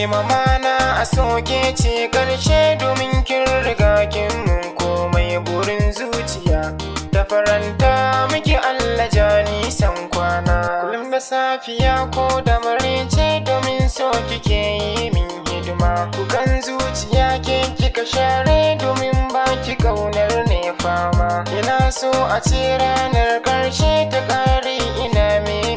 mama na a soke ce karshe domin kin riga kin mun komai burin zuciya da faranta miki Allah ja nisan kwana kullum da safiya ko da marece domin so kike yi min hidima kukan zuciya ke kika share domin baki kaunar ne fama ina so a ce ranar karshe ta kare ina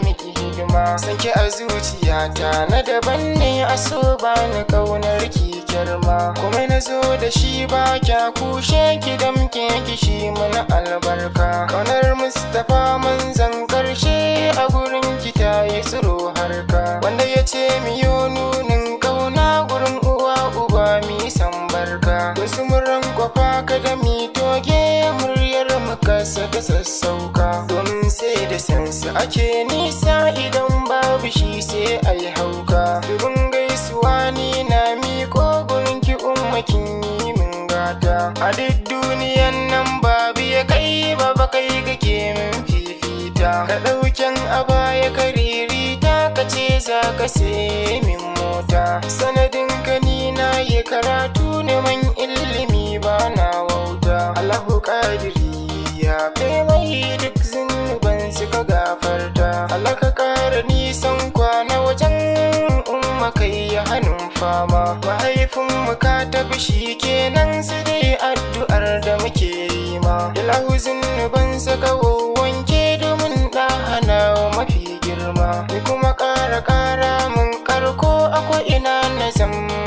miki hidima sanki a zuciyata na daban ne a so bani kaunar ki girma kuma na zo da shi ba kya kushe ki damke ki shi mana albarka kaunar Mustapha manzan karshe a gurin ki ta yi tsiro harka wanda ya ce miyo nunin kauna gurin uwa uba mi san barka wasu muran kwafa kada mi toge muryar muka saka sassauka domin sai da sansu ake nisa idan babu shi sai ai hauka dubin gaisuwa ni na miko gurin ki ummakin yi min gata a duk duniyan nan babu ya kai ba kai kake min fifita ka ɗauken a baya ka ririta ka ce za ka sai min mota sanadin ka ni na yi karatu neman ilimi ba na wauta Allahu kadiri ya kai mai duk zunuban suka gafarta Allah ka kara nisan kwana wajen umma kai ya hannun fama mahaifinmu ka tafi shi kenan su dai addu'ar da muke yi ma ilahu zunuban saka wanke domin ɗahana mafi girma ni kuma ƙara mun karko akwai ina na zama